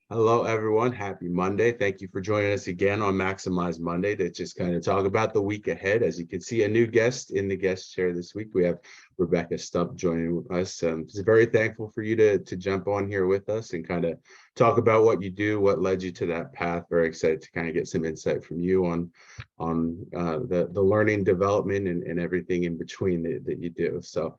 Hello, everyone. Happy Monday. Thank you for joining us again on Maximize Monday to just kind of talk about the week ahead. As you can see, a new guest in the guest chair this week. We have Rebecca Stump joining us. Just very thankful for you to jump on here with us and kind of talk about what you do, what led you to that path. Very excited to kind of get some insight from you on the learning development and everything in between that you do. So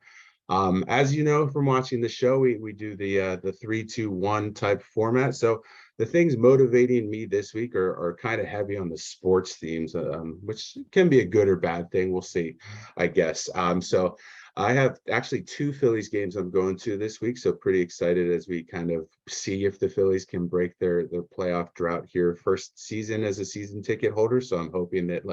as you know from watching the show, we do the 3-2-1 type format. So the things motivating me this week are kind of heavy on the sports themes, which can be a good or bad thing. We'll see, I guess. So I have actually two Phillies games I'm going to this week. So pretty excited as we kind of see if the Phillies can break their playoff drought here. First season as a season ticket holder. So I'm hoping that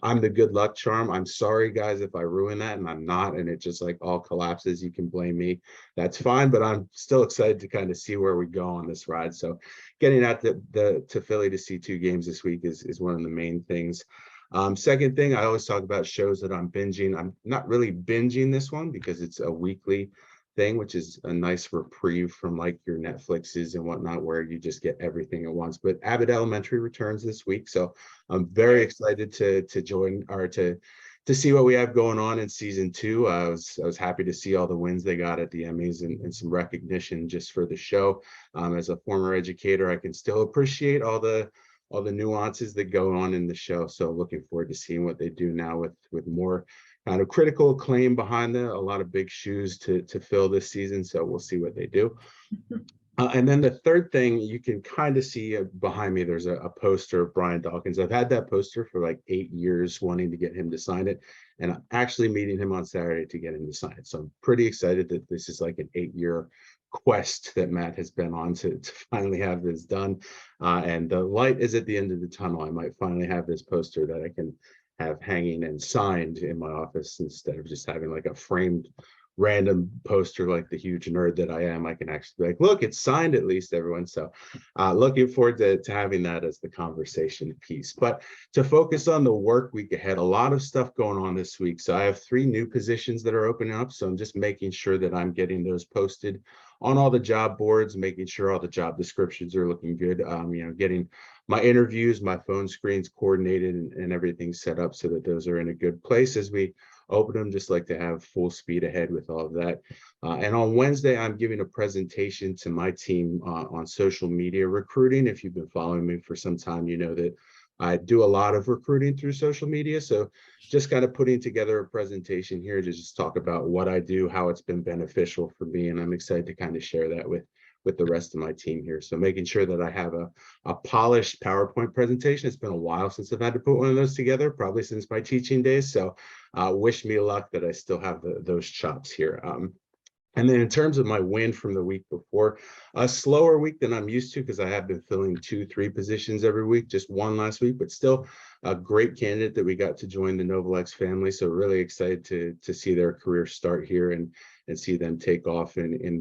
I'm the good luck charm. I'm sorry, guys, if I ruin that, and I'm not, and it just all collapses. You can blame me. That's fine, but I'm still excited to kind of see where we go on this ride. So getting out to Philly to see two games this week is one of the main things. Second thing, I always talk about shows that I'm binging. I'm not really binging this one because it's a weekly thing, which is a nice reprieve from your Netflixes and whatnot, where you just get everything at once. But Abbott Elementary returns this week, so I'm very excited to join or to see what we have going on in season two. I was happy to see all the wins they got at the Emmys and some recognition just for the show. As a former educator, I can still appreciate all the nuances that go on in the show. So looking forward to seeing what they do now with more kind of critical acclaim behind them. A lot of big shoes to fill this season. So we'll see what they do. And then the third thing you can kind of see behind me, there's a poster of Brian Dawkins. I've had that poster for 8 years, wanting to get him to sign it. And I'm actually meeting him on Saturday to get him to sign it. So I'm pretty excited that this is an 8-year quest that Matt has been on to finally have this done. And the light is at the end of the tunnel. I might finally have this poster that I can have hanging and signed in my office instead of just having a framed random poster like the huge nerd that I am. I can actually be look, it's signed at least, everyone. So looking forward to having that as the conversation piece. But to focus on the work week ahead, a lot of stuff going on this week. So I have 3 new positions that are opening up. So I'm just making sure that I'm getting those posted on all the job boards, making sure all the job descriptions are looking good. Getting my interviews, my phone screens coordinated and everything set up so that those are in a good place as we open them. Just like to have full speed ahead with all of that. And on Wednesday, I'm giving a presentation to my team on social media recruiting. If you've been following me for some time, you know that I do a lot of recruiting through social media. So just kind of putting together a presentation here to just talk about what I do, how it's been beneficial for me. And I'm excited to kind of share that with the rest of my team here. So making sure that I have a polished PowerPoint presentation. It's been a while since I've had to put one of those together, probably since my teaching days. So wish me luck that I still have those chops here. And then in terms of my win from the week before, a slower week than I'm used to because I have been filling 2-3 positions every week, just one last week, but still a great candidate that we got to join the Novalex family. So really excited to see their career start here and see them take off in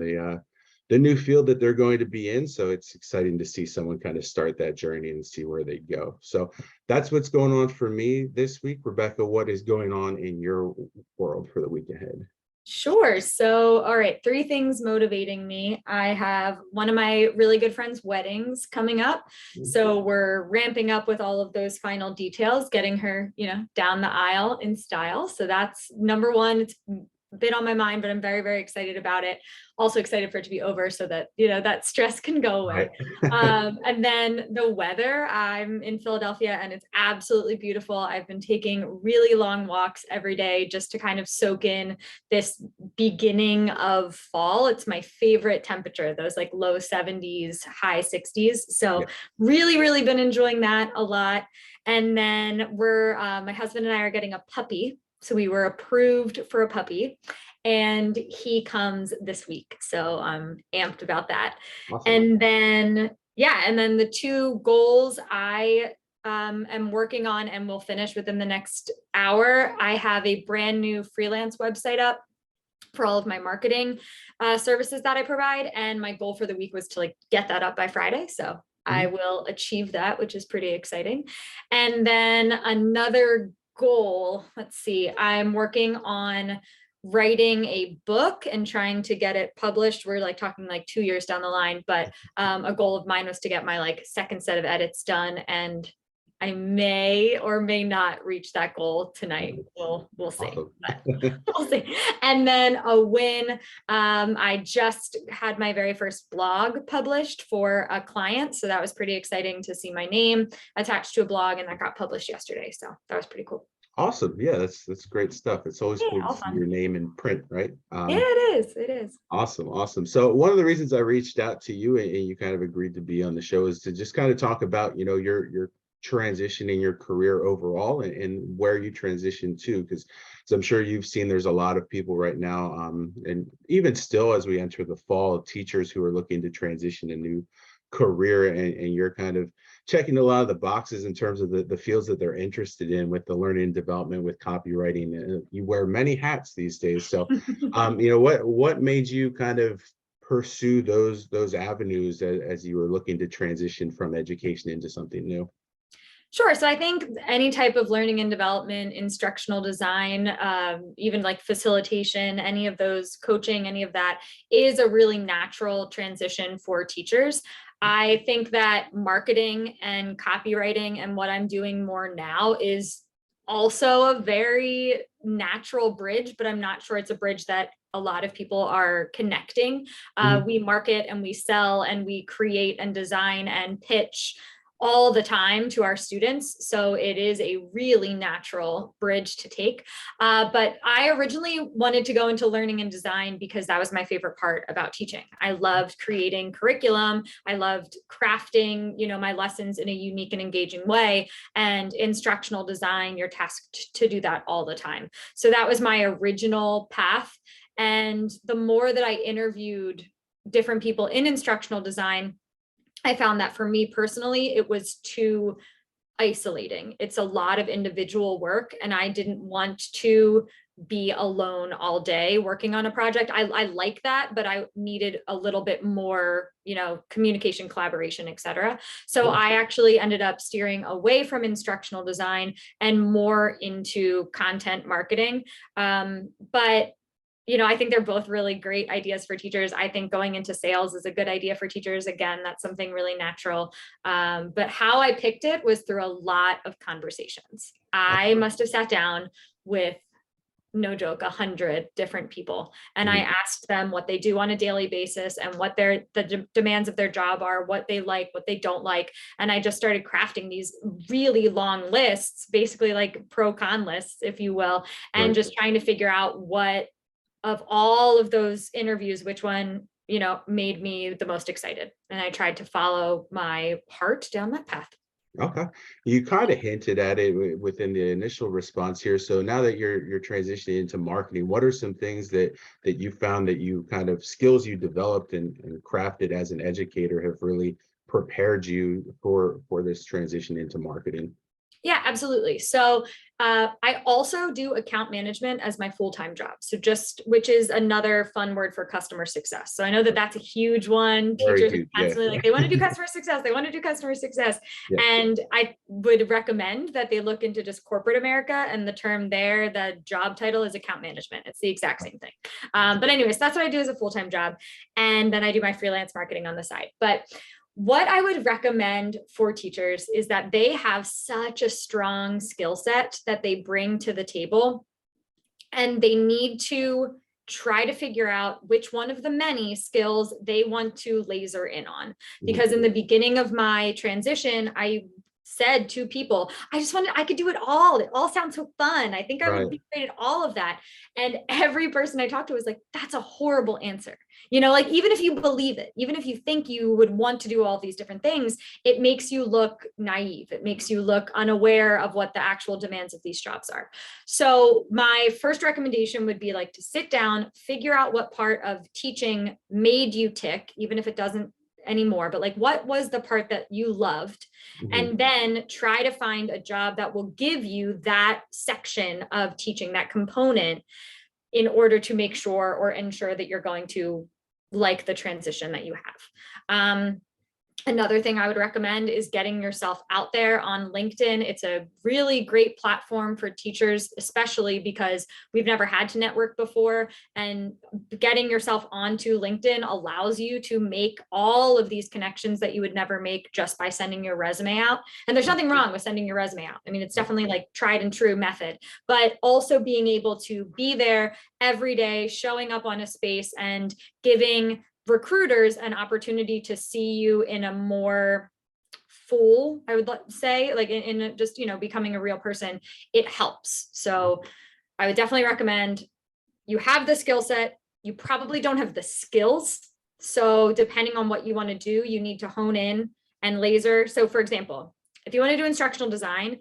the new field that they're going to be in. So it's exciting to see someone kind of start that journey and see where they go. So that's what's going on for me this week. Rebecca, what is going on in your world for the week ahead? Sure. So, all right, 3 things motivating me. I have one of my really good friends' weddings coming up. So we're ramping up with all of those final details, getting her, down the aisle in style. So that's number one. It's a bit on my mind, but I'm very, very excited about it. Also excited for it to be over so that, that stress can go away. Right. And then the weather, I'm in Philadelphia and it's absolutely beautiful. I've been taking really long walks every day just to kind of soak in this beginning of fall. It's my favorite temperature, those low 70s, high 60s. So Yeah. really, really been enjoying that a lot. And then my husband and I are getting a puppy. So we were approved for a puppy and he comes this week. So I'm amped about that. Awesome. And then, yeah, and then the 2 goals I am working on and will finish within the next hour. I have a brand new freelance website up for all of my marketing services that I provide. And my goal for the week was to get that up by Friday. So I will achieve that, which is pretty exciting. And then another goal, let's see, I'm working on writing a book and trying to get it published. We're like talking like 2 years down the line, but a goal of mine was to get my like second set of edits done, and I may or may not reach that goal tonight. We'll see. Awesome. We'll see. And then a win. I just had my very first blog published for a client. So that was pretty exciting to see my name attached to a blog, and that got published yesterday. So that was pretty cool. Awesome. Yeah, that's great stuff. It's always Yeah, cool all to see fun. your name in print, right? Yeah, it is. It is. Awesome, awesome. So one of the reasons I reached out to you and you kind of agreed to be on the show is to just kind of talk about, your transition in your career overall and where you transition to, because I'm sure you've seen there's a lot of people right now, and even still as we enter the fall, teachers who are looking to transition a new career, and you're kind of checking a lot of the boxes in terms of the fields that they're interested in with the learning and development, with copywriting. You wear many hats these days. So what made you kind of pursue those avenues as you were looking to transition from education into something new? Sure. So I think any type of learning and development, instructional design, even like facilitation, any of those, coaching, any of that is a really natural transition for teachers. I think that marketing and copywriting and what I'm doing more now is also a very natural bridge, but I'm not sure it's a bridge that a lot of people are connecting. We market and we sell and we create and design and pitch all the time to our students. So it is a really natural bridge to take. But I originally wanted to go into learning and design because that was my favorite part about teaching. I loved creating curriculum. I loved crafting, my lessons in a unique and engaging way. And instructional design, you're tasked to do that all the time. So that was my original path. And the more that I interviewed different people in instructional design, I found that for me personally, it was too isolating. It's a lot of individual work, and I didn't want to be alone all day working on a project. I like that, but I needed a little bit more, communication, collaboration, etc. So I actually ended up steering away from instructional design and more into content marketing. But I think they're both really great ideas for teachers. I think going into sales is a good idea for teachers. Again, that's something really natural. But how I picked it was through a lot of conversations. I must have sat down with, no joke, 100 different people. And I asked them what they do on a daily basis and what the demands of their job are, what they like, what they don't like. And I just started crafting these really long lists, basically like pro-con lists, if you will, and just trying to figure out what of all of those interviews, which one, made me the most excited. And I tried to follow my heart down that path. Okay. You kind of hinted at it within the initial response here. So now that you're transitioning into marketing, what are some things that you found that you kind of skills you developed and crafted as an educator have really prepared you for this transition into marketing? Yeah, absolutely. So I also do account management as my full-time job. So which is another fun word for customer success. So I know that that's a huge one. Teachers are constantly like, they want to do customer success. They want to do customer success. Yeah. And I would recommend that they look into just corporate America, and the term there, the job title is account management. It's the exact same thing. But anyways, that's what I do as a full-time job. And then I do my freelance marketing on the side. But what I would recommend for teachers is that they have such a strong skill set that they bring to the table, and they need to try to figure out which one of the many skills they want to laser in on. Because in the beginning of my transition, I said to people, I could do it all. It all sounds so fun. I think I would be great at all of that. And every person I talked to was like, that's a horrible answer. Like, even if you believe it, even if you think you would want to do all these different things, it makes you look naive. It makes you look unaware of what the actual demands of these jobs are. So my first recommendation would be like to sit down, figure out what part of teaching made you tick, even if it doesn't anymore, but like, what was the part that you loved? And then try to find a job that will give you that section of teaching, that component, in order to make sure or ensure that you're going to like the transition that you have. Another thing I would recommend is getting yourself out there on LinkedIn. It's a really great platform for teachers, especially because we've never had to network before. And getting yourself onto LinkedIn allows you to make all of these connections that you would never make just by sending your resume out. And there's nothing wrong with sending your resume out. I mean, it's definitely like tried and true method, but also being able to be there every day, showing up on a space and giving recruiters an opportunity to see you in a more full, I would say, like in just, becoming a real person, it helps. So I would definitely recommend you have the skill set, you probably don't have the skills. So depending on what you want to do, you need to hone in and laser. So for example, if you want to do instructional design,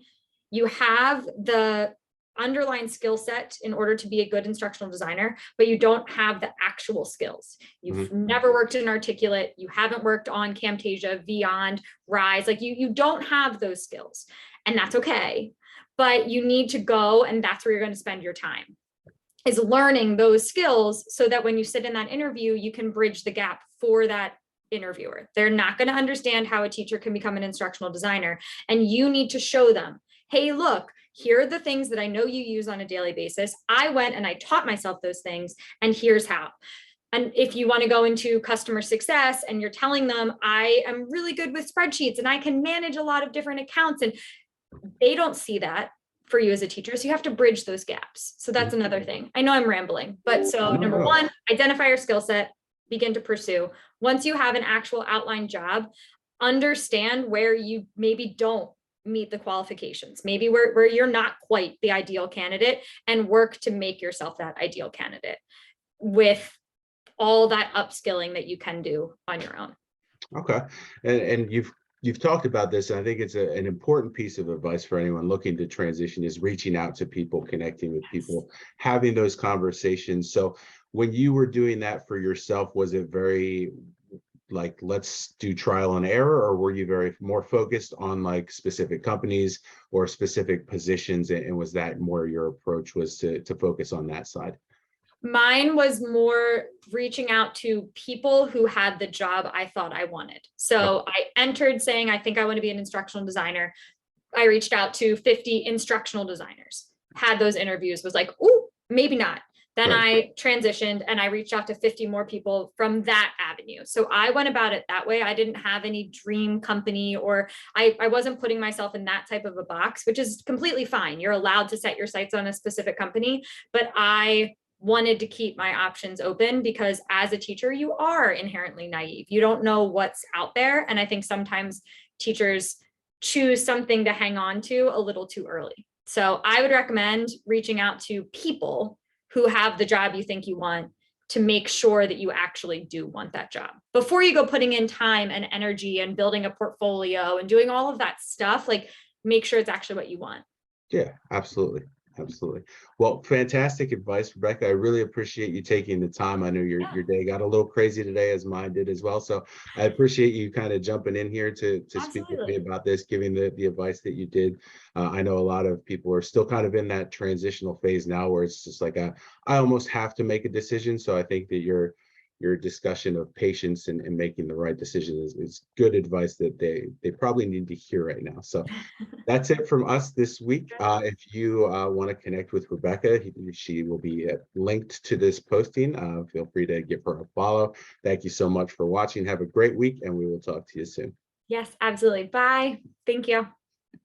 you have the underlying skill set in order to be a good instructional designer, but you don't have the actual skills. You've never worked in Articulate, you haven't worked on Camtasia, Vyond, Rise, like you don't have those skills, and that's okay. But you need to go, and that's where you're going to spend your time, is learning those skills so that when you sit in that interview, you can bridge the gap for that interviewer. They're not going to understand how a teacher can become an instructional designer, and you need to show them, hey, look, here are the things that I know you use on a daily basis. I went and I taught myself those things, and here's how. And if you want to go into customer success and you're telling them, I am really good with spreadsheets and I can manage a lot of different accounts, and they don't see that for you as a teacher. So you have to bridge those gaps. So that's another thing. I know I'm rambling, but so number one, identify your skill set, begin to pursue. Once you have an actual outline job, understand where you maybe don't meet the qualifications, maybe where you're not quite the ideal candidate, and work to make yourself that ideal candidate with all that upskilling that you can do on your own. Okay. And you've talked about this, and I think it's an important piece of advice for anyone looking to transition, is reaching out to people, connecting with people, having those conversations. So when you were doing that for yourself, was it very like, let's do trial and error, or were you very more focused on like specific companies or specific positions, and was that more your approach, was to focus on that side? Mine was more reaching out to people who had the job I thought I wanted. So I entered saying, I think I want to be an instructional designer. I reached out to 50 instructional designers, had those interviews, was like, oh, maybe not. Then I transitioned and I reached out to 50 more people from that avenue. So I went about it that way. I didn't have any dream company, or I wasn't putting myself in that type of a box, which is completely fine. You're allowed to set your sights on a specific company, but I wanted to keep my options open, because as a teacher, you are inherently naive. You don't know what's out there. And I think sometimes teachers choose something to hang on to a little too early. So I would recommend reaching out to people who have the job you think you want, to make sure that you actually do want that job before you go putting in time and energy and building a portfolio and doing all of that stuff. Like, make sure it's actually what you want. Yeah, absolutely. Absolutely. Well, fantastic advice, Rebecca. I really appreciate you taking the time. I know your day got a little crazy today, as mine did as well. So I appreciate you kind of jumping in here to speak with me about this, giving the advice that you did. I know a lot of people are still kind of in that transitional phase now, where it's just like, I almost have to make a decision. So I think that your discussion of patience and making the right decision is good advice that they probably need to hear right now. So that's it from us this week. If you want to connect with Rebecca, she will be linked to this posting. Feel free to give her a follow. Thank you so much for watching. Have a great week, and we will talk to you soon. Yes, absolutely. Bye. Thank you.